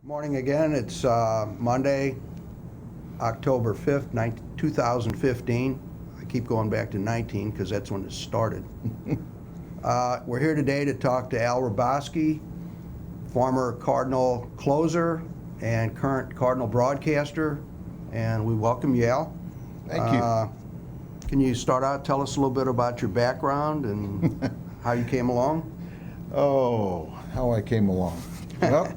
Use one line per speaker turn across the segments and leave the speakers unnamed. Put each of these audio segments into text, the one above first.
Morning again. It's Monday, October 5th, 2015. I keep going back to 19 because that's when it started. We're here today to talk to Al Hrabosky, former Cardinal closer and current Cardinal broadcaster, and we welcome you, Al.
Thank you.
Can you start out, tell us a little bit about your background and how you came along?
Oh, how I came along. Well,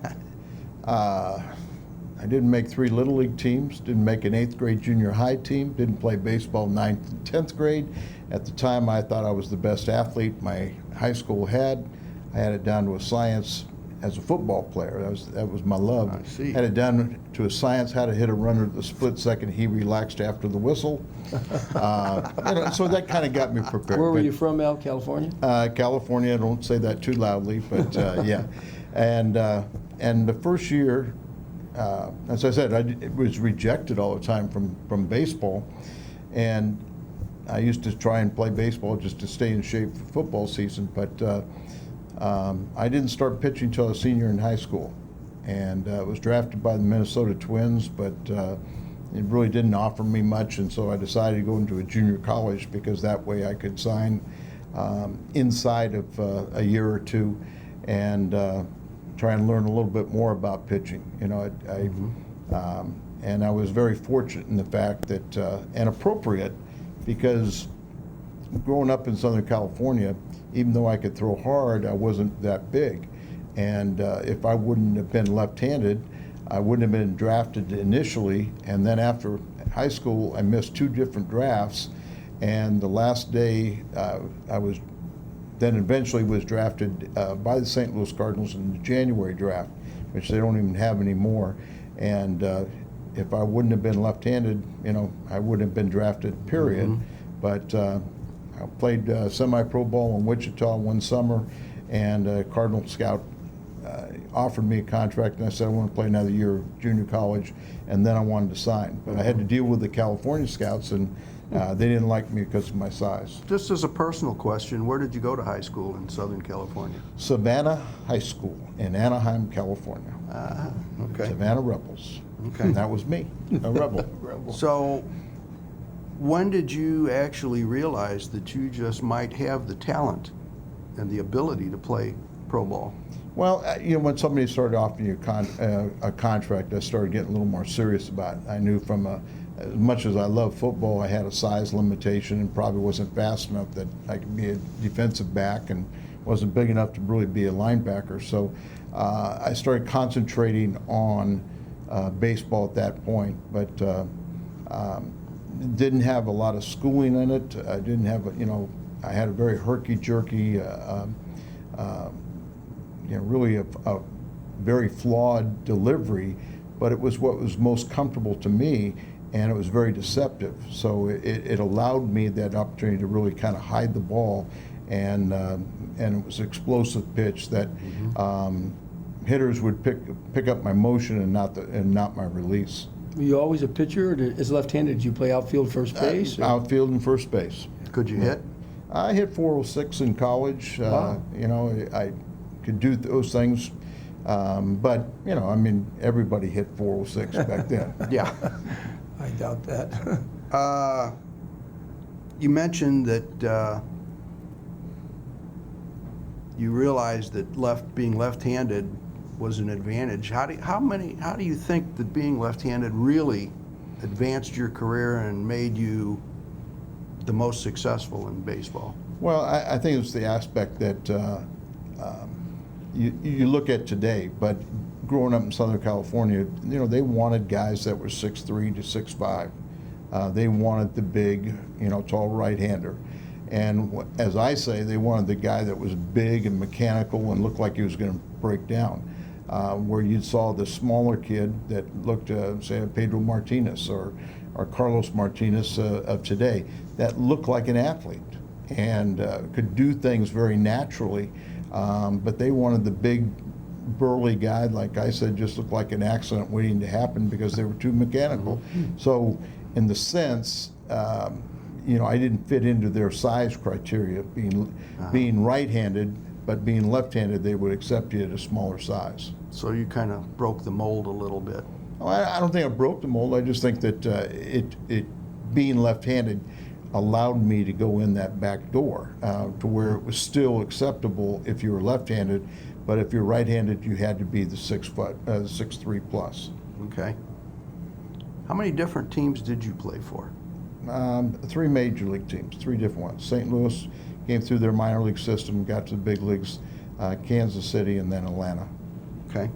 I didn't make 3 Little League teams, didn't make an 8th grade junior high team, didn't play baseball 9th and 10th grade. At the time, I thought I was the best athlete my high school had. I had it down to a science as a football player. That was my love.
I see.
Had it down to a science how to hit a runner the split second he relaxed after the whistle. So that kind of got me prepared.
Where were you from, Al? California?
California. I don't say that too loudly, but yeah. And the first year, as I said, it was rejected all the time from baseball, and I used to try and play baseball just to stay in shape for football season, but I didn't start pitching until I was a senior in high school, and was drafted by the Minnesota Twins, but it really didn't offer me much, and so I decided to go into a junior college because that way I could sign inside of a year or two and try and learn a little bit more about pitching. And I was very fortunate in the fact that, and appropriate, because growing up in Southern California, even though I could throw hard, I wasn't that big. And if I wouldn't have been left-handed, I wouldn't have been drafted initially. And then after high school, I missed 2 different drafts. And the last day, then eventually was drafted by the St. Louis Cardinals in the January draft, which they don't even have anymore. And if I wouldn't have been left-handed, I wouldn't have been drafted, period. Mm-hmm. But I played semi-pro ball in Wichita one summer, and a Cardinal scout offered me a contract, and I said I want to play another year of junior college, and then I wanted to sign. But I had to deal with the California scouts, and they didn't like me because of my size.
Just as a personal question, where did you go to high school in Southern California?
Savannah High School in Anaheim, California.
Okay.
Savannah Rebels.
Okay.
And that was me, a rebel.
So when did you actually realize that you just might have the talent and the ability to play pro ball?
Well, when somebody started offering you a contract, I started getting a little more serious about it. I knew as much as I love football, I had a size limitation and probably wasn't fast enough that I could be a defensive back and wasn't big enough to really be a linebacker. So I started concentrating on baseball at that point, but didn't have a lot of schooling in it. I didn't have, I had a very herky-jerky, really a very flawed delivery, but it was what was most comfortable to me, and it was very deceptive. So it allowed me that opportunity to really kind of hide the ball, and it was explosive pitch that hitters would pick up my motion and not my release.
Were you always a pitcher? As left-handed, did you play outfield, first base?
Outfield and first base.
Could you hit?
I hit 406 in college.
Wow.
I could do those things, but everybody hit 406 back then.
Yeah.
I doubt that.
You mentioned that you realized that being left-handed was an advantage. How do you think that being left-handed really advanced your career and made you the most successful in baseball?
Well, I think it's the aspect that you look at today, but growing up in Southern California, they wanted guys that were 6'3" to 6'5". They wanted the big, tall right-hander. And as I say, they wanted the guy that was big and mechanical and looked like he was going to break down. Where you saw the smaller kid that looked, say, Pedro Martinez or Carlos Martinez of today, that looked like an athlete and could do things very naturally. But they wanted the big, burly guy, like I said, just looked like an accident waiting to happen because they were too mechanical. Mm-hmm. So in the sense, I didn't fit into their size criteria, being right-handed, but being left-handed, they would accept you at a smaller size.
So you kind of broke the mold a little bit.
Well, I don't think I broke the mold. I just think that it being left-handed allowed me to go in that back door to where it was still acceptable if you were left-handed, but if you're right-handed, you had to be the 6'3" plus.
Okay. How many different teams did you play for?
3 major league teams, 3 different ones. St. Louis came through their minor league system, got to the big leagues, Kansas City, and then Atlanta.
Okay.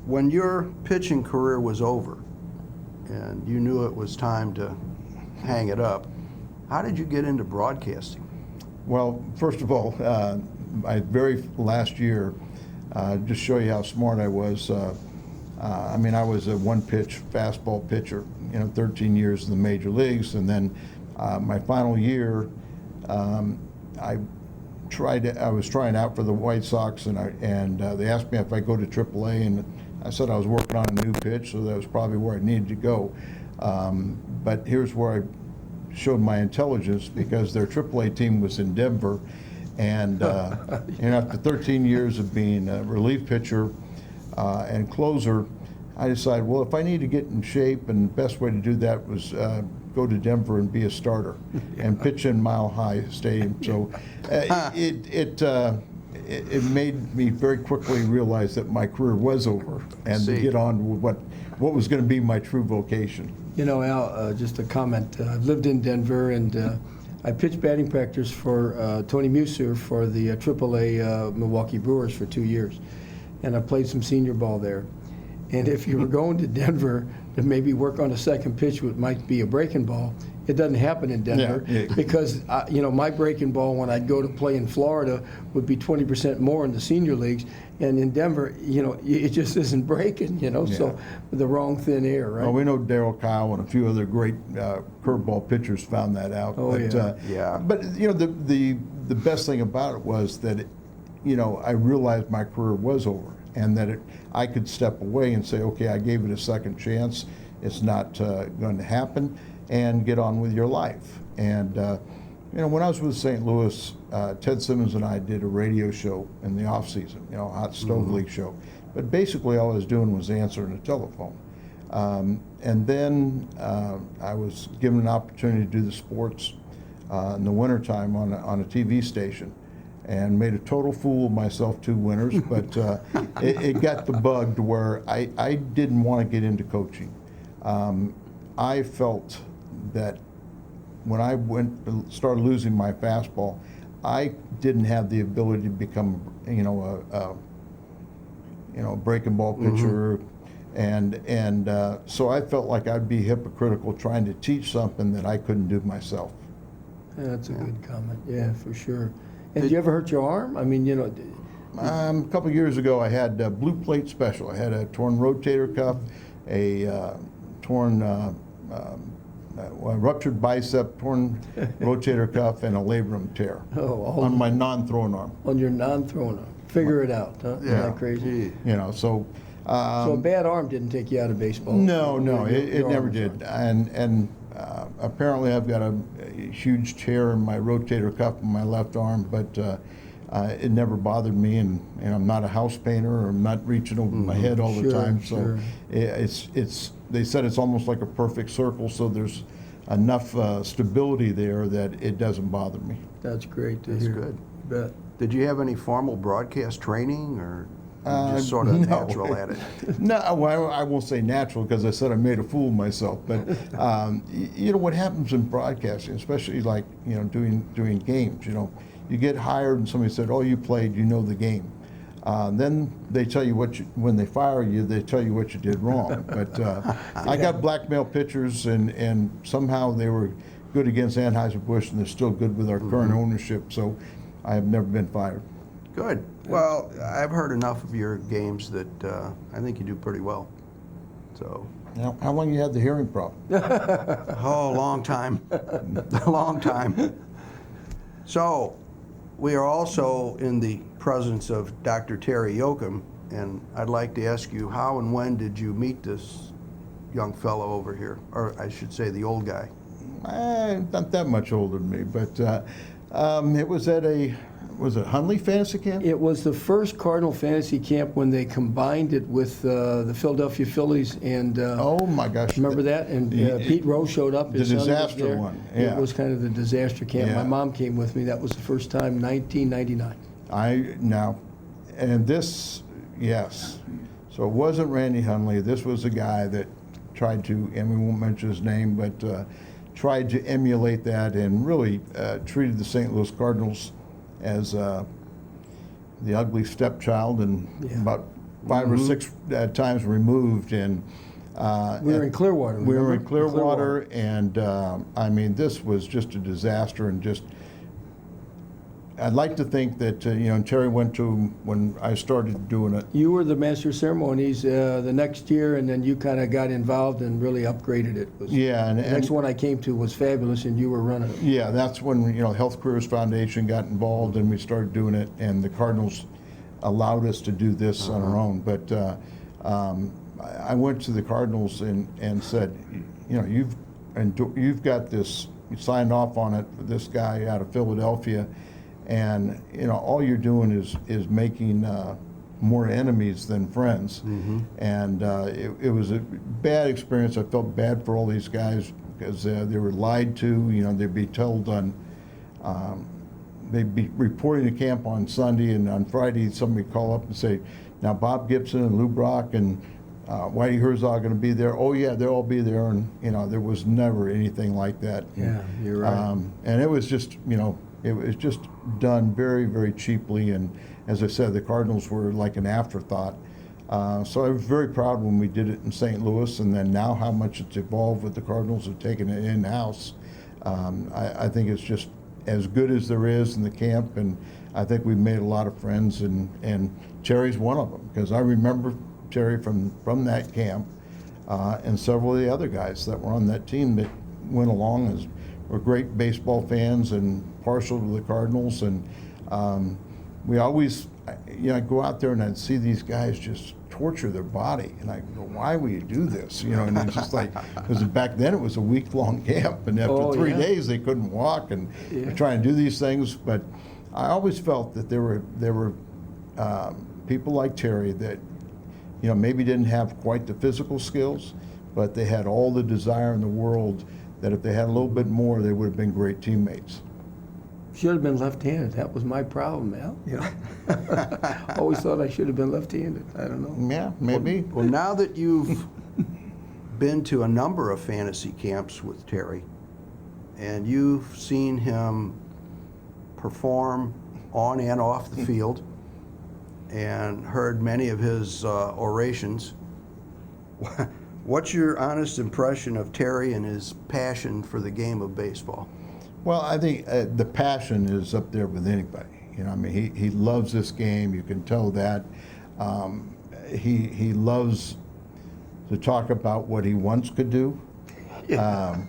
When your pitching career was over and you knew it was time to hang it up, how did you get into broadcasting?
Well, first of all, my very last year, just show you how smart I was. I mean, I was a one-pitch fastball pitcher, 13 years in the major leagues, and then my final year, I was trying out for the White Sox, and they asked me if I go to AAA, and I said I was working on a new pitch, so that was probably where I needed to go. But here's where I showed my intelligence, because their AAA team was in Denver, and after 13 years of being a relief pitcher and closer, I decided, well, if I need to get in shape, and the best way to do that was go to Denver and be a starter and pitch in Mile High Stadium. So it made me very quickly realize that my career was over and to get on with what was going to be my true vocation.
Al, just a comment. I've lived in Denver, and I pitched batting practice for Tony Muser for the AAA Milwaukee Brewers for 2 years. And I played some senior ball there. And if you were going to Denver to maybe work on a second pitch, which might be a breaking ball, it doesn't happen in Denver because, my breaking ball when I'd go to play in Florida would be 20% more in the senior leagues. And in Denver, it just isn't breaking, so the wrong thin air, right?
Well, we know Darryl Kyle and a few other great curveball pitchers found that out.
Oh,
but,
yeah.
But, the best thing about it was that, I realized my career was over, and that I could step away and say, okay, I gave it a second chance. It's not going to happen, and get on with your life. And, when I was with St. Louis, Ted Simmons and I did a radio show in the off season, a hot stove league show. But basically all I was doing was answering the telephone. And then I was given an opportunity to do the sports in the wintertime on a TV station, and made a total fool of myself 2 winters, but it got the bug to where I didn't want to get into coaching. I felt that when I started losing my fastball, I didn't have the ability to become, a breaking ball pitcher, and so I felt like I'd be hypocritical trying to teach something that I couldn't do myself.
Yeah, that's a good comment. Yeah, for sure. And did you ever hurt your arm? I mean,
A couple of years ago, I had a blue plate special. I had a torn rotator cuff, a torn, ruptured bicep, torn rotator cuff, and a labrum tear on my non-throwing arm.
On your non-throwing arm. Figure it out, huh?
Yeah.
Isn't that crazy?
So.
So a bad arm didn't take you out of baseball?
No, it never did. And apparently I've got a huge tear in my rotator cuff in my left arm, but it never bothered me, and I'm not a house painter, or I'm not reaching over my head all the time. So it's they said it's almost like a perfect circle, so there's enough stability there that it doesn't bother me.
That's great to
That's
hear.
good.
Bet.
Did you have any formal broadcast training, or just sort of
no.
natural at it?
No, well, I won't say natural, because I said I made a fool of myself. But what happens in broadcasting, especially like doing games. You get hired and somebody said, "Oh, you played, you know the game." Then they tell you when they fire you, they tell you what you did wrong. But I got blackmail pitchers, and somehow they were good against Anheuser-Busch, and they're still good with our current ownership. So I have never been fired.
Good. Well, I've heard enough of your games that I think you do pretty well. So.
Now, how long you had the hearing problem?
Oh, a long time. A long time. So, we are also in the presence of Dr. Terry Yochum, and I'd like to ask you, how and when did you meet this young fellow over here? Or I should say the old guy.
Not that much older than me, but It was at was it Hunley Fantasy Camp?
It was the first Cardinal fantasy camp when they combined it with the Philadelphia Phillies, and
Oh my gosh.
remember that? And Pete Rose showed up.
The
His son was
disaster
there.
one, yeah.
It was kind of the disaster camp.
Yeah.
My mom came with me. That was the first time, 1999.
And this, yes. So it wasn't Randy Hunley. This was a guy that tried to, and we won't mention his name, but tried to emulate that and really treated the St. Louis Cardinals as the ugly stepchild and
Yeah.
about 5 or 6 times removed. And
We were in Clearwater.
we were in
remember?
Clearwater, and I mean, this was just a disaster. And just, I'd like to think that and Terry went to when I started doing it.
You were the master of ceremonies the next year, and then you kind of got involved and really upgraded it.
Yeah,
The next one I came to was fabulous, and you were running it.
Yeah, that's when Health Careers Foundation got involved, and we started doing it. And the Cardinals allowed us to do this on our own. But I went to the Cardinals and said, you've got this. You signed off on it. This guy out of Philadelphia. And all you're doing is making more enemies than friends. And it was a bad experience. I felt bad for all these guys because they were lied to. They'd be told they'd be reporting to camp on Sunday, and on Friday somebody would call up and say, "Now Bob Gibson and Lou Brock and Whitey Herzog going to be there." Oh yeah, they'll all be there. And there was never anything like that.
Yeah, you're right.
And it was just it was just done very, very cheaply, and as I said, the Cardinals were like an afterthought. So I was very proud when we did it in St. Louis, and then now how much it's evolved with the Cardinals have taken it in-house. I think it's just as good as there is in the camp, and I think we've made a lot of friends, and Terry's one of them, because I remember Terry from that camp, and several of the other guys that were on that team that went along as were great baseball fans and partial to the Cardinals. And we always, I'd go out there and I'd see these guys just torture their body, and I go, "Why will you do this?" And it's just like, because back then it was a week-long camp, and after 3 days they couldn't walk, and they're trying to do these things. But I always felt that there were people like Terry that maybe didn't have quite the physical skills, but they had all the desire in the world. That if they had a little bit more, they would have been great teammates.
Should have been left-handed. That was my problem, Al. Always thought I should have been left-handed. I don't know.
Yeah, maybe.
Well, now that you've been to a number of fantasy camps with Terry, and you've seen him perform on and off the field, and heard many of his orations, what's your honest impression of Terry and his passion for the game of baseball?
Well, I think the passion is up there with anybody. He loves this game. You can tell that. He loves to talk about what he once could do,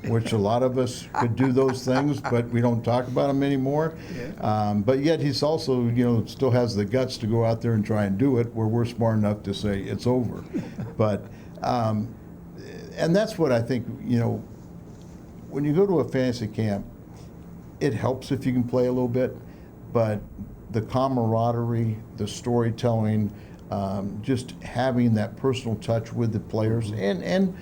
which a lot of us could do those things, but we don't talk about them anymore. But yet he's also, still has the guts to go out there and try and do it, where we're smart enough to say it's over. But and that's what I think, when you go to a fantasy camp, it helps if you can play a little bit, but the camaraderie, the storytelling, just having that personal touch with the players and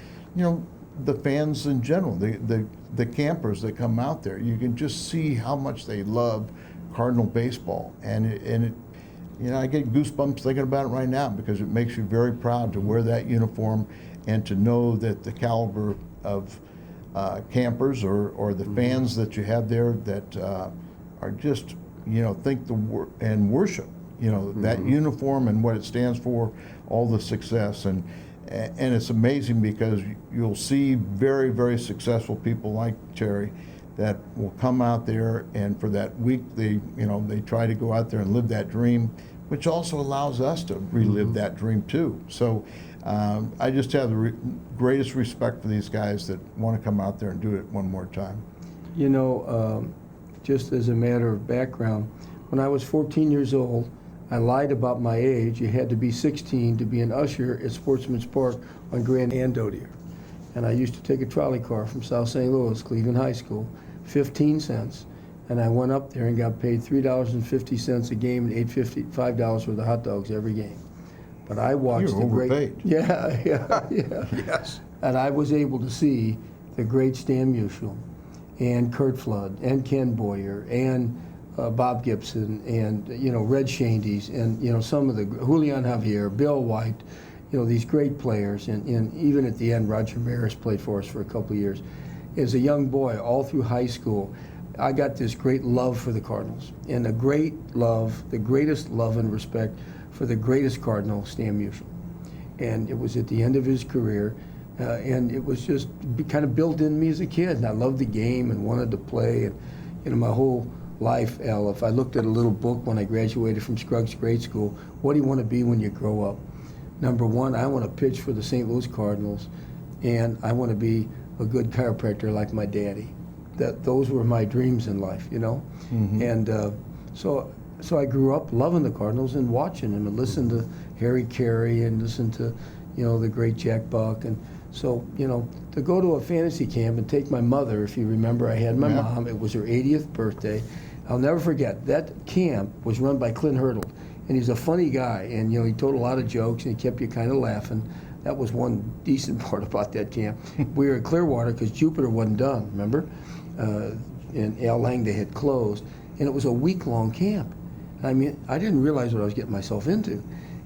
the fans in general, the campers that come out there, you can just see how much they love Cardinal baseball. And it I get goosebumps thinking about it right now, because it makes you very proud to wear that uniform and to know that the caliber of campers or the fans that you have there that are just, think and worship, that uniform and what it stands for, all the success. And it's amazing, because you'll see very, very successful people like Terry that will come out there, and for that week they try to go out there and live that dream, which also allows us to relive that dream too. So I just have the greatest respect for these guys that want to come out there and do it one more time.
Just as a matter of background, when I was 14 years old, I lied about my age. You had to be 16 to be an usher at Sportsman's Park on Grand and Dodier. And I used to take a trolley car from South St. Louis, Cleveland High School, 15 cents. And I went up there and got paid $3.50 a game and $5 for the hot dogs every game. But I watched
You were
the great.
overpaid.
Yeah.
Yes.
And I was able to see the great Stan Musial and Kurt Flood and Ken Boyer and Bob Gibson and Red Shandy's and some of the Julian Javier, Bill White, these great players, and even at the end Roger Maris played for us for a couple of years. As a young boy, all through high school, I got this great love for the Cardinals and the greatest love and respect for the greatest Cardinal, Stan Musial. And it was at the end of his career. And it was just kind of built in me as a kid. And I loved the game and wanted to play. And my whole life, Al, if I looked at a little book when I graduated from Scruggs Grade School, what do you want to be when you grow up? Number one, I want to pitch for the St. Louis Cardinals, and I want to be a good chiropractor like my daddy. Those were my dreams in life,
Mm-hmm.
And so I grew up loving the Cardinals and watching them and listening to Harry Carey and listen to the great Jack Buck. And so, to go to a fantasy camp and take my mother, if you remember, I had my
Yeah.
mom. It was her 80th birthday. I'll never forget. That camp was run by Clint Hurdle, and he's a funny guy. And, he told a lot of jokes, and he kept you kind of laughing. That was one decent part about that camp. We were at Clearwater because Jupiter wasn't done, remember? And Al Langdon had closed. And it was a week-long camp. I mean, I didn't realize what I was getting myself into.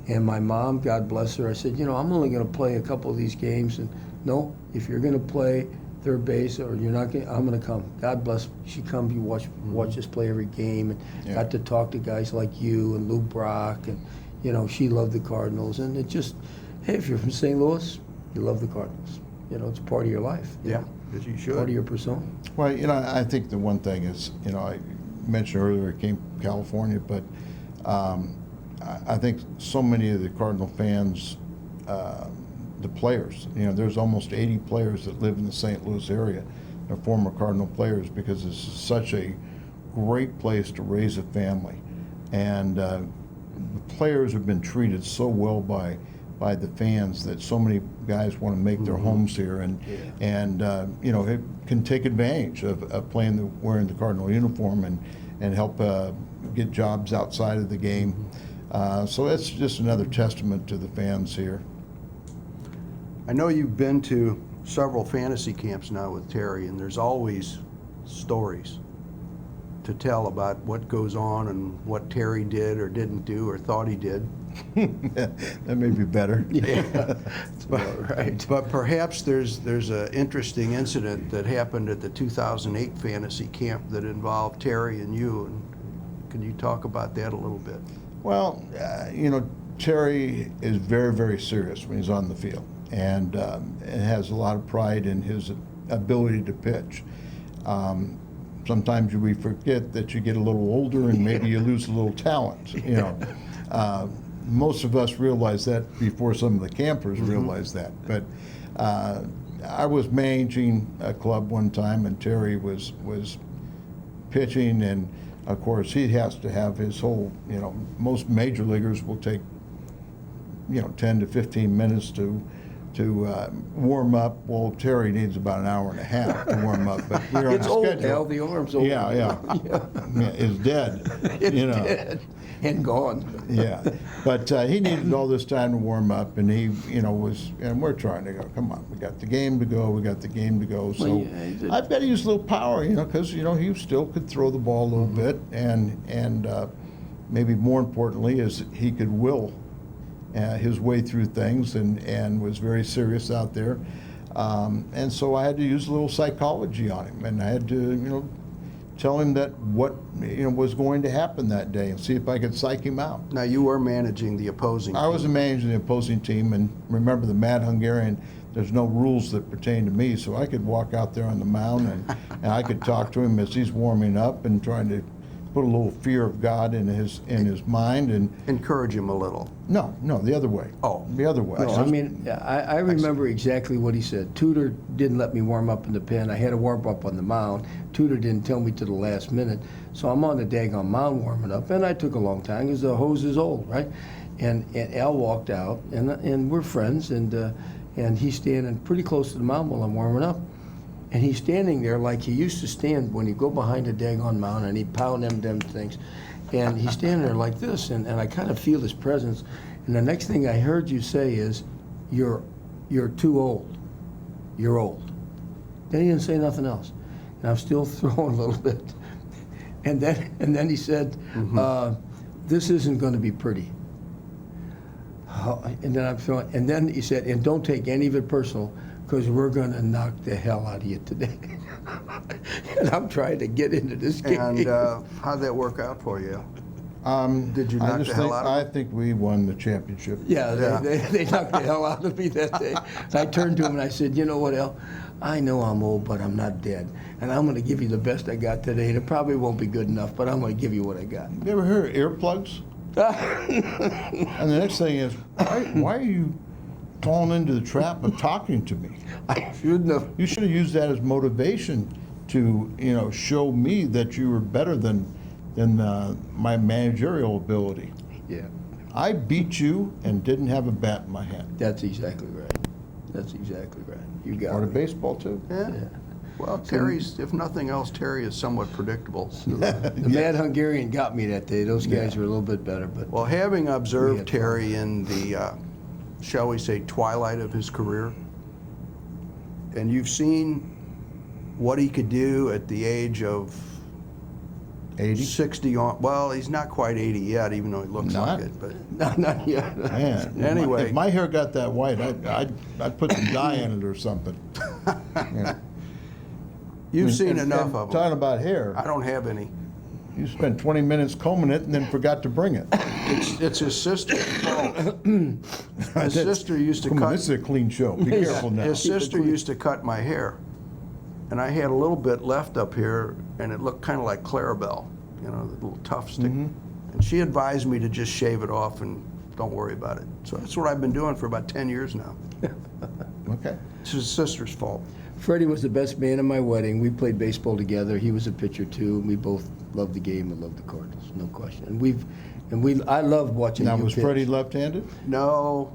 And my mom, God bless her, I said, I'm only going to play a couple of these games. And no, if you're going to play third base or you're not going, I'm going to come. God bless her. She comes, you watch us play every game, and got to talk to guys like you and Lou Brock, and she loved the Cardinals. And it just, hey, if you're from St. Louis, you love the Cardinals. It's part of your life.
Yeah, as you should.
Part of your persona.
Well, I think the one thing is, I mentioned earlier it came from California, but I think so many of the Cardinal fans, the players, there's almost 80 players that live in the St. Louis area, are former Cardinal players, because it's such a great place to raise a family. And the players have been treated so well by the fans that so many guys want to make their homes here, and it can take advantage of wearing the Cardinal uniform and help get jobs outside of the game. So that's just another testament to the fans here.
I know you've been to several fantasy camps now with Terry, and there's always stories to tell about what goes on and what Terry did or didn't do or thought he did.
That may be better.
Yeah, that's about right.
But perhaps there's an interesting incident that happened at the 2008 fantasy camp that involved Terry and you. And can you talk about that a little bit?
Well, Terry is very, very serious when he's on the field, and has a lot of pride in his ability to pitch. Sometimes we forget that you get a little older and maybe you lose a little talent. Most of us realize that before some of the campers realize that. But I was managing a club one time, and Terry was pitching, and of course he has to have his whole. Most major leaguers will take 10 to 15 minutes to warm up. Well, Terry needs about an hour and a half to warm up, but we're on
It's
a
old,
schedule.
Al. The arm's old.
Yeah, it's dead.
Dead and gone.
Yeah, but he needed all this time to warm up, and he, was, and we're trying to go. Come on, we got the game to go. So
Well, yeah,
I've got to use a little power, because he still could throw the ball a little bit, and maybe more importantly is he could will his way through things, and was very serious out there, and so I had to use a little psychology on him, and I had to, tell him that what was going to happen that day, and see if I could psych him out.
Now, you were managing the opposing
I was
team.
managing the opposing team, and remember the Mad Hungarian, there's no rules that pertain to me, so I could walk out there on the mound, and I could talk to him as he's warming up and trying to put a little fear of God in his mind, and
Encourage him a little.
no, the other way.
Oh.
The other way.
No, I mean, I remember exactly what he said. Tudor didn't let me warm up in the pen. I had to warm up on the mound. Tudor didn't tell me to the last minute. So I'm on the daggone mound warming up, and I took a long time because the hose is old, right? And Al walked out, and we're friends, and he's standing pretty close to the mound while I'm warming up. And he's standing there like he used to stand when you go behind a daggone mountain and he pound them things. And he's standing there like this, and I kind of feel his presence. And the next thing I heard you say is, you're too old. You're old. Then he didn't say nothing else. And I'm still throwing a little bit. And then he said, this isn't going to be pretty. And then I'm throwing, and then he said, and don't take any of it personal, because we're going to knock the hell out of you today. And I'm trying to get into this game.
And how'd that work out for you? Did you knock the hell out of
I
him?
think we won the championship.
Yeah,
Yeah.
They knocked the hell out of me that day. And I turned to him and I said, you know what, Al? I know I'm old, but I'm not dead. And I'm going to give you the best I got today. And it probably won't be good enough, but I'm going to give you what I got.
You ever heard of earplugs? And the next thing is, why are you falling into the trap of talking to me?
I shouldn't have.
You should have used that as motivation to, show me that you were better than my managerial ability.
Yeah,
I beat you and didn't have a bat in my hand.
that's exactly right. That's exactly right. You got
Part
it.
of baseball too.
Yeah.
Yeah.
Well, Terry's, if nothing else, Terry is somewhat predictable.
The Mad Hungarian got me that day. Those guys were a little bit better, but
Well, having
We
observed
had
Terry in the, shall we say, twilight of his career, and you've seen what he could do at the age of
80?
60 on, well, he's not quite 80 yet, even though he looks
Not?
like it, but
not yet.
Man,
Anyway.
if my hair got that white, I'd put some dye in it or something. Yeah.
you've seen
And
enough of
Talking
him.
about hair,
I don't have any.
you spent 20 minutes combing it and then forgot to bring it.
It's his sister's fault. His sister used to
Come on,
cut.
this is a clean show. Be careful now.
His sister used to cut my hair, and I had a little bit left up here, and it looked kind of like Clarabelle, the little tough stick.
Mm-hmm.
And she advised me to just shave it off and don't worry about it. So that's what I've been doing for about 10 years now.
Okay.
It's his sister's fault.
Freddie was the best man at my wedding. We played baseball together. He was a pitcher too. And we both loved the game and loved the Cardinals, no question. I loved watching
Now,
you
was
pitch.
Freddie left-handed?
No,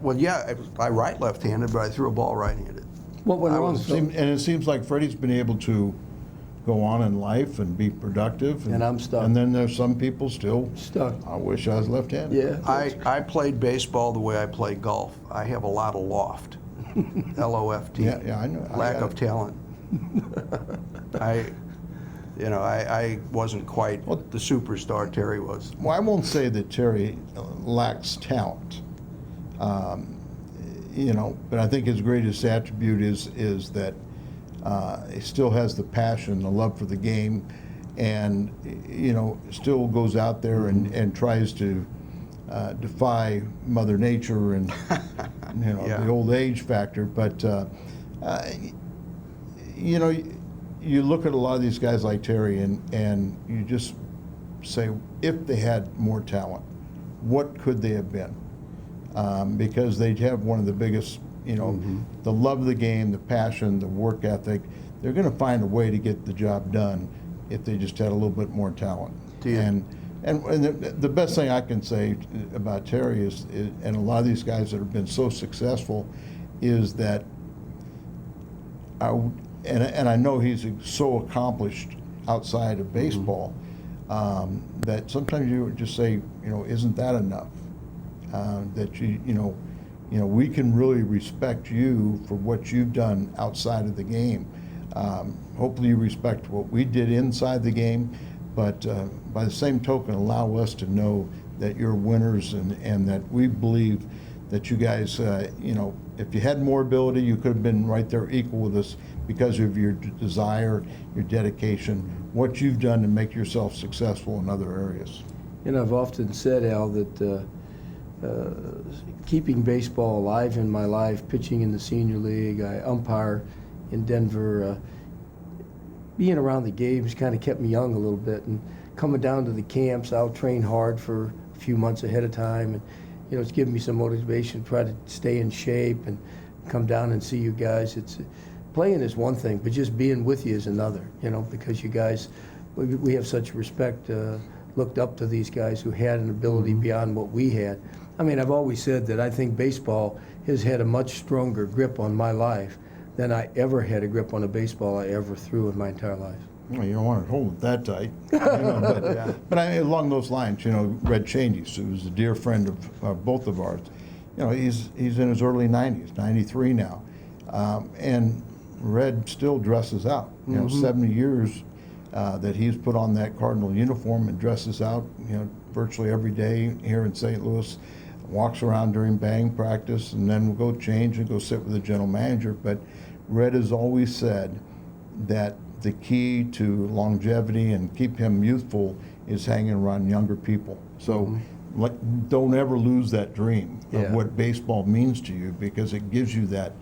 well, yeah, I write left-handed, but I threw a ball right-handed.
What went
I
wrong?
was-
Phil?
And it seems like Freddie's been able to go on in life and be productive.
And I'm stuck.
And then there's some people still,
Stuck.
I wish I was left-handed.
Yeah.
I played baseball the way I play golf. I have a lot of loft. L-O-F-T.
Yeah, I know. I
Lack
got
of
it.
talent. I wasn't quite the superstar Terry was.
Well, I won't say that Terry lacks talent, but I think his greatest attribute is that he still has the passion, the love for the game, and still goes out there and tries to defy Mother Nature and
Yeah.
the old age factor. But you look at a lot of these guys like Terry, and you just say, if they had more talent, what could they have been? Because they have one of the biggest, the love of the game, the passion, the work ethic. They're going to find a way to get the job done if they just had a little bit more talent.
Do you-
And the best thing I can say about Terry is, and a lot of these guys that have been so successful, is that, and I know he's so accomplished outside of baseball, that sometimes you would just say, isn't that enough? That we can really respect you for what you've done outside of the game. Hopefully you respect what we did inside the game, but by the same token, allow us to know that you're winners and that we believe that you guys, if you had more ability, you could have been right there equal with us because of your desire, your dedication, what you've done to make yourself successful in other areas.
I've often said, Al, that keeping baseball alive in my life, pitching in the senior league, I umpire in Denver, being around the games kind of kept me young a little bit, and coming down to the camps, I'll train hard for a few months ahead of time, and it's given me some motivation to try to stay in shape and come down and see you guys. Playing is one thing, but just being with you is another, because you guys, we have such respect, looked up to these guys who had an ability beyond what we had. I mean, I've always said that I think baseball has had a much stronger grip on my life than I ever had a grip on a baseball I ever threw in my entire life.
Well, you don't want to hold it that tight. But along those lines, Red Cheney, who's a dear friend of both of ours, he's in his early 90s, 93 now. And Red still dresses out. 70 years that he's put on that Cardinal uniform and dresses out, virtually every day here in St. Louis, walks around during batting practice, and then we'll go change and go sit with the general manager. But Red has always said that the key to longevity and keep him youthful is hanging around younger people. So don't ever lose that dream of what baseball means to you, because it gives you that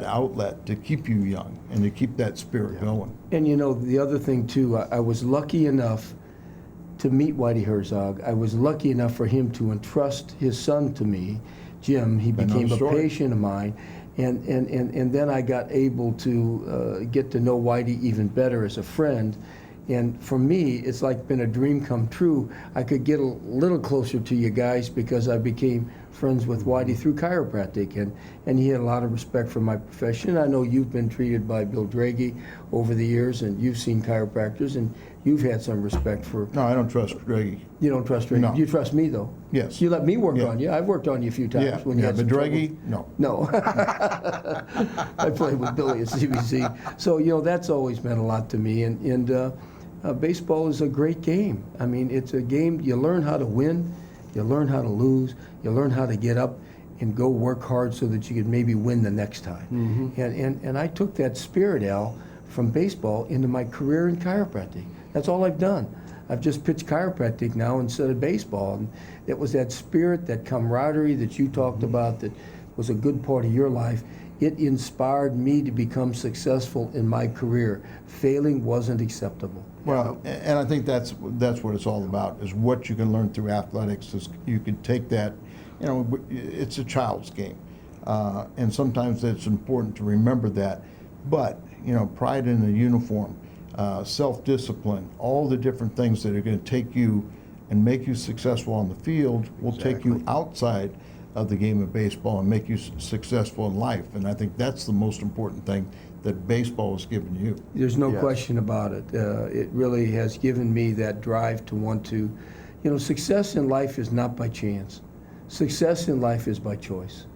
outlet to keep you young and to keep that spirit going.
And the other thing too, I was lucky enough to meet Whitey Herzog. I was lucky enough for him to entrust his son to me, Jim. He became a patient of mine. And then I got able to get to know Whitey even better as a friend. And for me, it's like been a dream come true. I could get a little closer to you guys because I became friends with Whitey through chiropractic, and he had a lot of respect for my profession. I know you've been treated by Bill Draghi over the years, and you've seen chiropractors, and you've had some respect for...
No, I don't trust Draghi.
You don't trust Draghi?
No.
You trust me, though?
Yes.
You let me work on you. I've worked on you a few times. When you had
but
some
Draghi,
trouble.
no.
I played with Billy at CBC. So, that's always meant a lot to me. And baseball is a great game. I mean, it's a game you learn how to win, you learn how to lose, you learn how to get up and go work hard so that you could maybe win the next time. And I took that spirit, Al, from baseball into my career in chiropractic. That's all I've done. I've just pitched chiropractic now instead of baseball. And it was that spirit, that camaraderie that you talked about that was a good part of your life. It inspired me to become successful in my career. Failing wasn't acceptable.
Well, and I think that's what it's all about, is what you can learn through athletics. Is you can take that, it's a child's game. And sometimes it's important to remember that. But, pride in the uniform, self-discipline, all the different things that are going to take you and make you successful on the field will take you outside of the game of baseball and make you successful in life. And I think that's the most important thing that baseball has given you.
There's no question about it. It really has given me that drive to want to, success in life is not by chance. Success in life is by choice.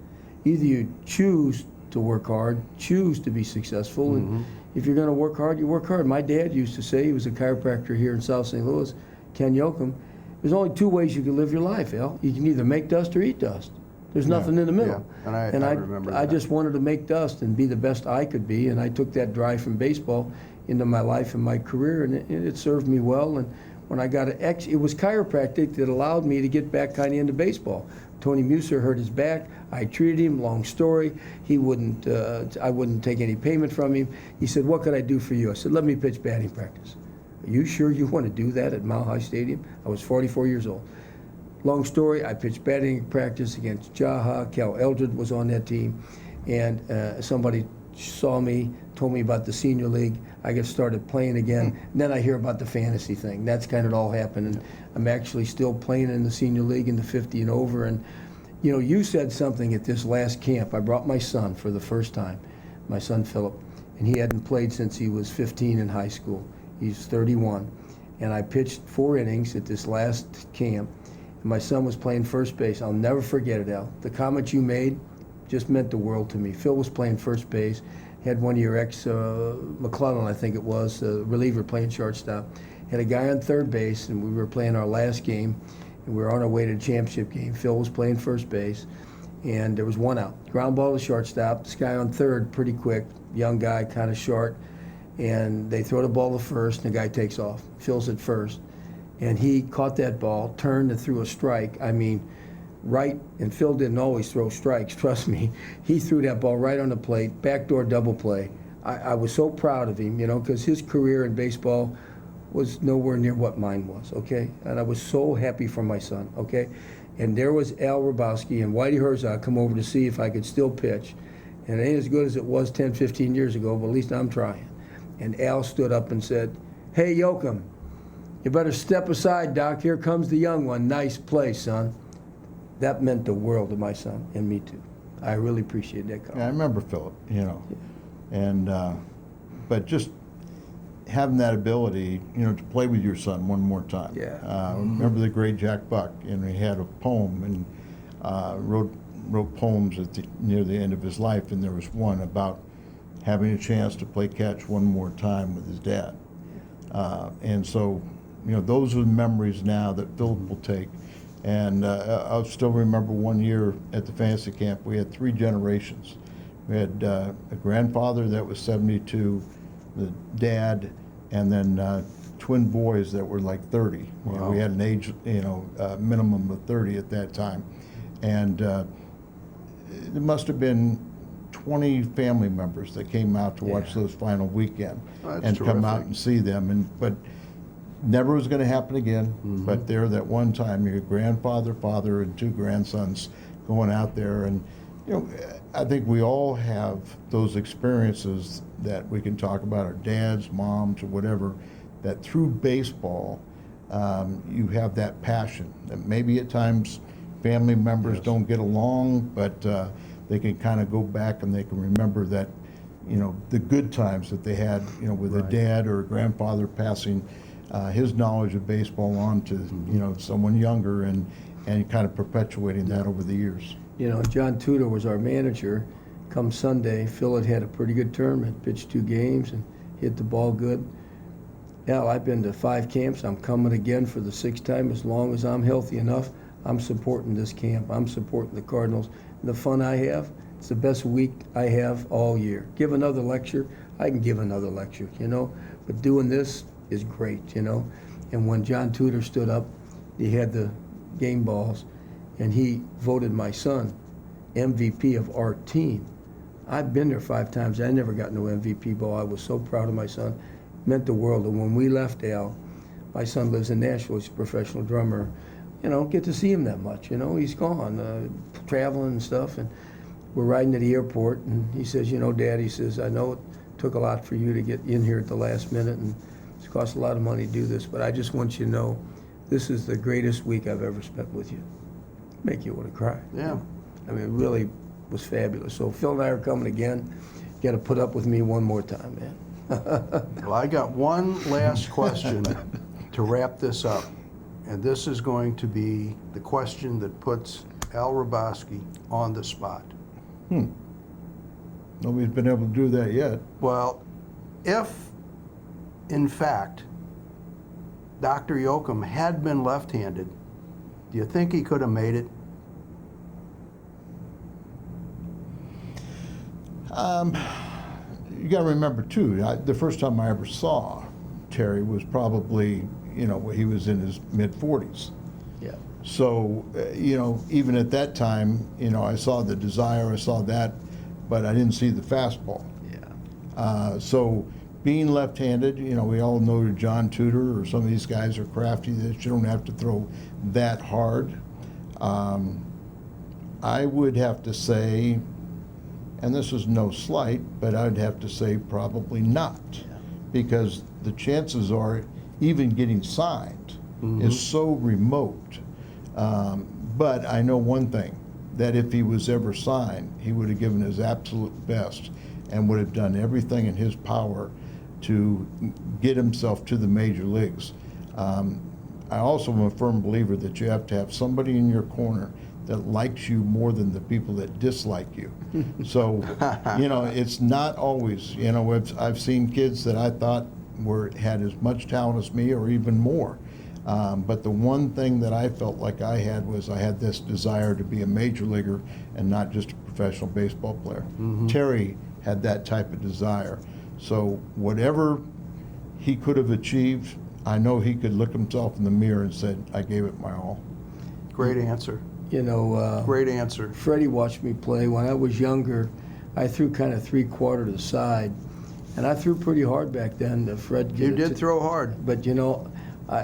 Either you choose to work hard, choose to be successful, and if you're going to work hard, you work hard. My dad used to say, he was a chiropractor here in South St. Louis, Ken Yochum, there's only two ways you can live your life, Al. You can either make dust or eat dust. There's nothing in the middle.
Yeah. And I remember
I
that.
just wanted to make dust and be the best I could be, and I took that drive from baseball into my life and my career, and it served me well. And when I got it was chiropractic that allowed me to get back kind of into baseball. Tony Muser hurt his back. I treated him. Long story. He wouldn't. I wouldn't take any payment from him. He said, "What could I do for you?" I said, "Let me pitch batting practice." Are you sure you want to do that at Mile High Stadium? I was 44 years old. Long story, I pitched batting practice against Jaha. Cal Eldred was on that team. And somebody saw me, told me about the senior league. I got started playing again. And then I hear about the fantasy thing. That's kind of all happened. And I'm actually still playing in the senior league in the 50 and over. And, you said something at this last camp. I brought my son for the first time, my son Philip. And he hadn't played since he was 15 in high school. He's 31. And I pitched 4 innings at this last camp. My son was playing first base. I'll never forget it, Al. The comment you made just meant the world to me. Phil was playing first base, had one of your McClellan, I think it was, the reliever playing shortstop. Had a guy on third base, and we were playing our last game, and we were on our way to the championship game. Phil was playing first base, and there was one out. Ground ball to shortstop. This guy on third, pretty quick, young guy, kind of short, and they throw the ball to first, and the guy takes off. Phil's at first. And he caught that ball, turned and threw a strike. I mean, right, and Phil didn't always throw strikes, trust me. He threw that ball right on the plate, backdoor double play. I was so proud of him, because his career in baseball was nowhere near what mine was, okay? And I was so happy for my son, okay? And there was Al Hrabosky and Whitey Herzog come over to see if I could still pitch. And it ain't as good as it was 10, 15 years ago, but at least I'm trying. And Al stood up and said, "Hey, Yochum, you better step aside, Doc. Here comes the young one. Nice play, son." That meant the world to my son and me too. I really appreciate that comment.
Yeah, I remember Philip, And but just having that ability, to play with your son one more time.
Yeah.
Remember the great Jack Buck, and he had a poem and wrote poems near the end of his life, and there was one about having a chance to play catch one more time with his dad. And so, those are the memories now that Philip will take. And I'll still remember one year at the fantasy camp, we had 3 generations. We had a grandfather that was 72, the dad, and then twin boys that were like 30.
Wow.
We had an age, minimum of 30 at that time. And there must have been 20 family members that came out to watch those final weekend
That's
and come out
terrific.
and see them. But never was going to happen again. But there, that one time, your grandfather, father, and 2 grandsons going out there, and I think we all have those experiences that we can talk about, our dads, moms, or whatever, that through baseball, you have that passion. And maybe at times family members don't get along, but they can kind of go back and they can remember that, the good times that they had, with a dad or a grandfather passing his knowledge of baseball on to, someone younger, and kind of perpetuating that over the years.
John Tudor was our manager. Come Sunday, Phil had a pretty good tournament, pitched 2 games and hit the ball good. Now, I've been to 5 camps. I'm coming again for the 6th time. As long as I'm healthy enough, I'm supporting this camp. I'm supporting the Cardinals. The fun I have, it's the best week I have all year. Give another lecture, I can give another lecture, But doing this is great, And when John Tudor stood up, he had the game balls, and he voted my son MVP of our team. I've been there 5 times. I never got no MVP ball. I was so proud of my son. It meant the world. And when we left Al, my son lives in Nashville. He's a professional drummer. Don't get to see him that much. He's gone, traveling and stuff. And we're riding to the airport, and he says, Dad, he says, I know it took a lot for you to get in here at the last minute, and it's cost a lot of money to do this, but I just want you to know this is the greatest week I've ever spent with you. Make you want to cry.
Yeah.
I mean, it really was fabulous. So Phil and I are coming again. You got to put up with me one more time, man.
Well, I got one last question to wrap this up. And this is going to be the question that puts Al Hrabosky on the spot.
Nobody's been able to do that yet.
Well, if, in fact, Dr. Yochum had been left-handed, do you think he could have made it?
You got to remember, too, the first time I ever saw Terry was probably, when he was in his mid-40s.
Yeah.
So, even at that time, I saw the desire, I saw that, but I didn't see the fastball.
Yeah.
So being left-handed, we all know John Tudor or some of these guys are crafty that you don't have to throw that hard. I would have to say, and this is no slight, but I'd have to say probably not, because the chances are even getting signed is so remote. But I know one thing, that if he was ever signed, he would have given his absolute best and would have done everything in his power to get himself to the major leagues. I also am a firm believer that you have to have somebody in your corner that likes you more than the people that dislike you. So, it's not always, I've seen kids that I thought had as much talent as me or even more. But the one thing that I felt like I had was I had this desire to be a major leaguer and not just a professional baseball player. Terry had that type of desire. So whatever he could have achieved, I know he could look himself in the mirror and said, I gave it my all.
Great answer. Great answer.
Freddie watched me play. When I was younger, I threw kind of 3/4 to the side, and I threw pretty hard back then. Fred,
You did throw hard.
but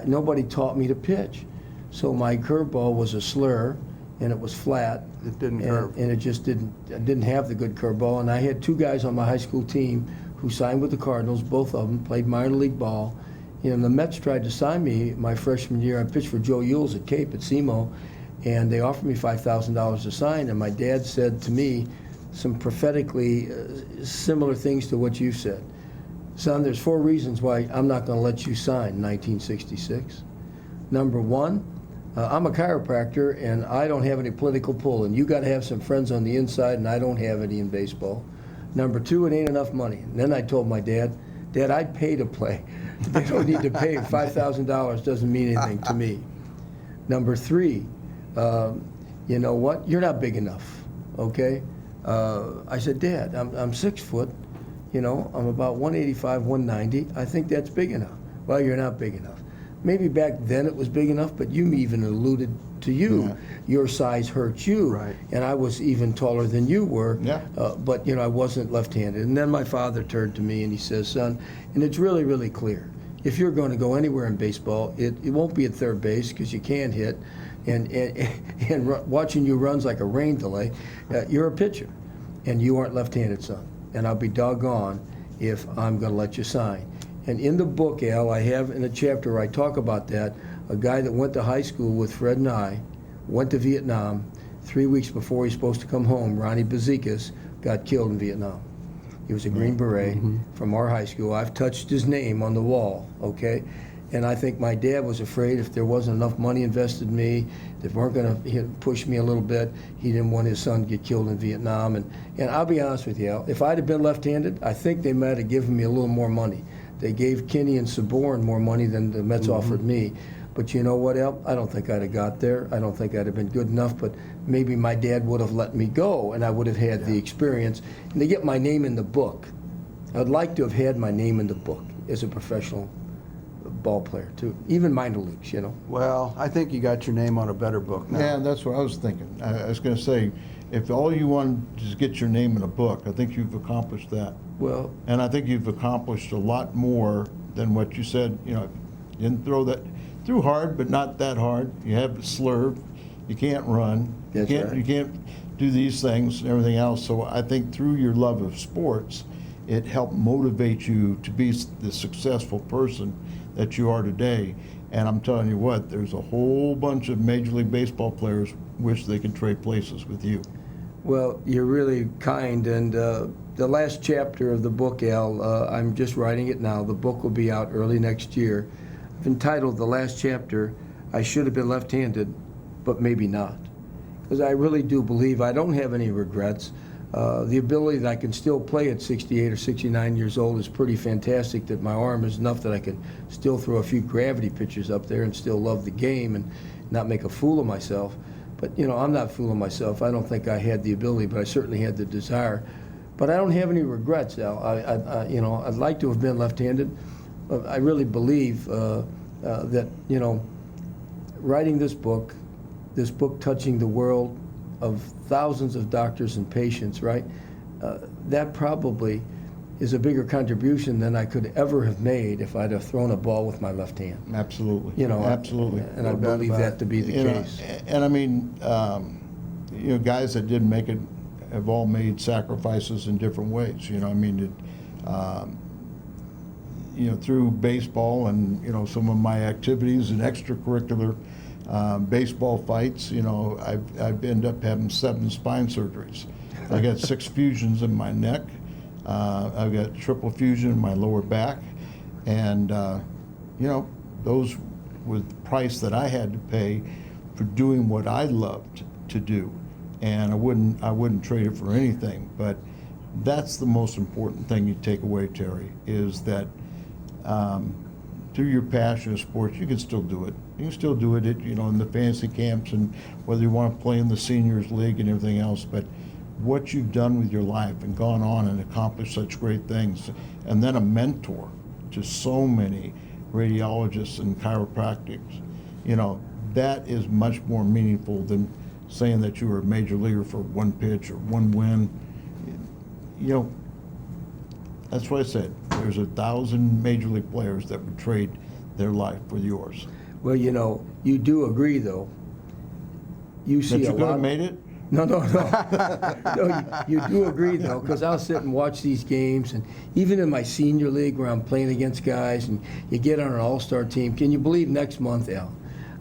nobody taught me to pitch. So my curveball was a slur, and it was flat.
It didn't curve.
And it just didn't have the good curveball. And I had 2 guys on my high school team who signed with the Cardinals. Both of them played minor league ball. The Mets tried to sign me my freshman year. I pitched for Joe Yules at Cape at SEMO, and they offered me $5,000 to sign. And my dad said to me, some prophetically similar things to what you said. Son, there's 4 reasons why I'm not going to let you sign 1966. Number 1, I'm a chiropractor and I don't have any political pull, and you got to have some friends on the inside, and I don't have any in baseball. Number 2, it ain't enough money. And then I told my dad, I'd pay to play. They don't need to pay. $5,000 doesn't mean anything to me. Number 3, you know what? You're not big enough, okay? I said, Dad, I'm 6 foot. You know, I'm about 185, 190. I think that's big enough. Well, you're not big enough. Maybe back then it was big enough, but you even alluded to you.
Yeah.
Your size hurts you.
Right.
And I was even taller than you were.
Yeah.
But, you know, I wasn't left-handed. And then my father turned to me and he says, son, and it's really, really clear. If you're going to go anywhere in baseball, it won't be at third base because you can't hit. And watching you runs like a rain delay, you're a pitcher. And you aren't left-handed, son. And I'll be doggone if I'm going to let you sign. And in the book, Al, I have in a chapter where I talk about that, a guy that went to high school with Fred and I, went to Vietnam. 3 weeks before he's supposed to come home, Ronnie Bazikas got killed in Vietnam. He was a Green Beret from our high school. I've touched his name on the wall, okay? And I think my dad was afraid if there wasn't enough money invested in me, they weren't going to push me a little bit, he didn't want his son to get killed in Vietnam. And I'll be honest with you, Al, if I'd have been left-handed, I think they might have given me a little more money. They gave Kinney and Saborn more money than the Mets offered me. But you know what, Al? I don't think I'd have got there. I don't think I'd have been good enough, but maybe my dad would have let me go, and I would have had the experience. And to get my name in the book, I'd like to have had my name in the book as a professional ball player, too. Even minor leagues, you know.
Well, I think you got your name on a better book now.
Yeah, that's what I was thinking. I was going to say, if all you want is get your name in a book, I think you've accomplished that.
Well,
And I think you've accomplished a lot more than what you said. You know, you didn't threw hard, but not that hard. You have a slurve. You can't run.
That's right.
You can't do these things and everything else. So I think through your love of sports, it helped motivate you to be the successful person that you are today. And I'm telling you what, there's a whole bunch of Major League Baseball players wish they could trade places with you.
well, you're really kind. And the last chapter of the book, Al, I'm just writing it now. The book will be out early next year. I've entitled the last chapter, I Should Have Been Left-Handed, but Maybe Not. Because I really do believe I don't have any regrets. The ability that I can still play at 68 or 69 years old is pretty fantastic, that my arm is enough that I can still throw a few gravity pitches up there and still love the game and not make a fool of myself. But, you know, I'm not fooling myself. I don't think I had the ability, but I certainly had the desire. But I don't have any regrets, Al. You know, I'd like to have been left-handed. I really believe that, you know, writing this book touching the world of thousands of doctors and patients, right? That probably is a bigger contribution than I could ever have made if I'd have thrown a ball with my left hand.
Absolutely.
You know,
absolutely.
And I believe that to be the
You know,
case.
and I mean, you know, guys that didn't make it have all made sacrifices in different ways. You know, I mean, you know, through baseball and, you know, some of my activities and extracurricular baseball fights, you know, I've ended up having 7 spine surgeries. I got 6 fusions in my neck. I've got triple fusion in my lower back. And, you know, those were the price that I had to pay for doing what I loved to do. And I wouldn't trade it for anything. But that's the most important thing you take away, Terry, is that through your passion of sports, you can still do it. You can still do it, you know, in the fantasy camps and whether you want to play in the seniors league and everything else. But what you've done with your life and gone on and accomplished such great things, and then a mentor to so many radiologists and chiropractics, you know, that is much more meaningful than saying that you were a major leaguer for 1 pitch or 1 win. You know, that's what I said. There's 1,000 major league players that would trade their life for yours.
Well, you know, you do agree, though. You see
That you
a
could
lot.
have made it?
No. No, you do agree, though, because I'll sit and watch these games, and even in my senior league where I'm playing against guys, and you get on an all-star team. Can you believe next month, Al,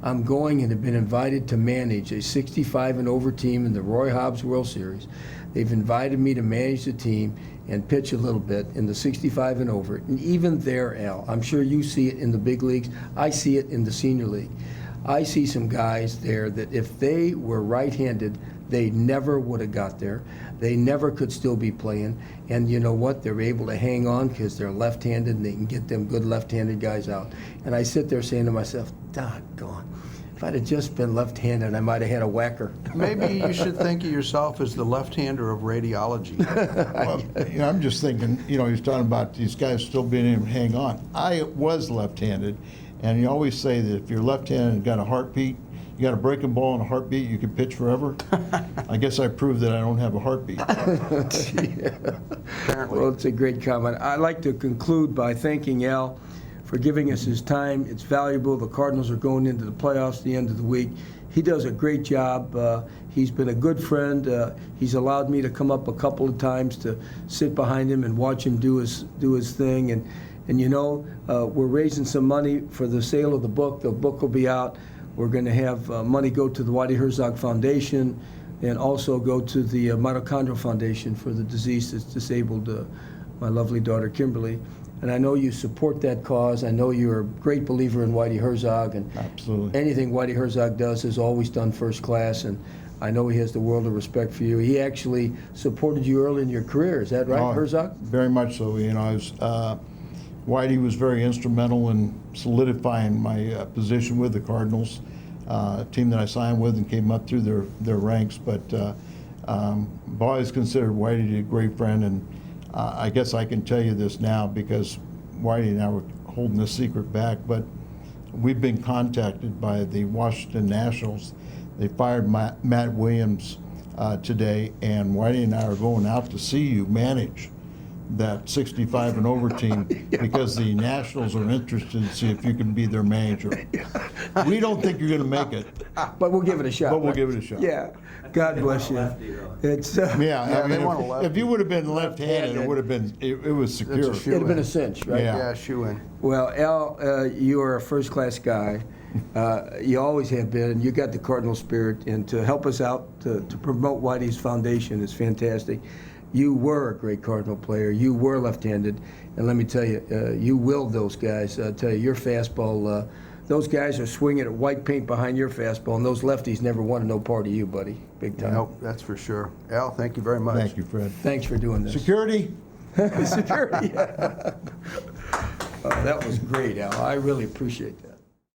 I'm going and have been invited to manage a 65 and over team in the Roy Hobbs World Series. They've invited me to manage the team and pitch a little bit in the 65 and over. And even there, Al, I'm sure you see it in the big leagues. I see it in the senior league. I see some guys there that if they were right-handed, they never would have got there. They never could still be playing. And you know what? They're able to hang on because they're left-handed and they can get them good left-handed guys out. And I sit there saying to myself, doggone, if I'd have just been left-handed, I might have had a whacker.
Maybe you should think of yourself as the left-hander of radiology.
Well, I'm just thinking, he's talking about these guys still being able to hang on. I was left-handed, and you always say that if you're left-handed and got a heartbeat, you got a breaking ball and a heartbeat, you can pitch forever. I guess I proved that I don't have a heartbeat.
Apparently.
Well, it's a great comment. I'd like to conclude by thanking Al for giving us his time. It's valuable. The Cardinals are going into the playoffs at the end of the week. He does a great job. He's been a good friend. He's allowed me to come up a couple of times to sit behind him and watch him do his thing. And we're raising some money for the sale of the book. The book will be out. We're going to have money go to the Whitey Herzog Foundation and also go to the Mitochondrial Foundation for the disease that's disabled my lovely daughter, Kimberly. And I know you support that cause. I know you're a great believer in Whitey Herzog. And
Absolutely.
anything Whitey Herzog does is always done first class. And I know he has the world of respect for you. He actually supported you early in your career. Is that right,
Oh,
Herzog?
Very much so. Whitey was very instrumental in solidifying my position with the Cardinals, a team that I signed with and came up through their ranks. But I've always considered Whitey a great friend, and I guess I can tell you this now because Whitey and I were holding this secret back, but we've been contacted by the Washington Nationals. They fired Matt Williams today, and Whitey and I are going out to see you manage that 65 and over team because the Nationals are interested to see if you can be their manager. We don't think you're going to make it,
But we'll give it a shot.
but we'll give it a shot.
Yeah. God bless you. It's
Yeah,
they want a lefty.
if you would have been left-handed, it would have been, it was secure.
It's a
it'd have been a cinch, right?
Yeah.
Yeah, shoe in.
Well, Al, you are a first-class guy. You always have been, and you got the Cardinal spirit. And to help us out to promote Whitey's Foundation is fantastic. You were a great Cardinal player. You were left-handed, and let me tell you, you willed those guys. I tell you, your fastball. Those guys are swinging at white paint behind your fastball, and those lefties never wanted no part of you, buddy. Big time.
Nope, that's for sure. Al, thank you very much.
Thank you, Fred.
Thanks for doing this.
Security?
Security. That was great, Al. I really appreciate that.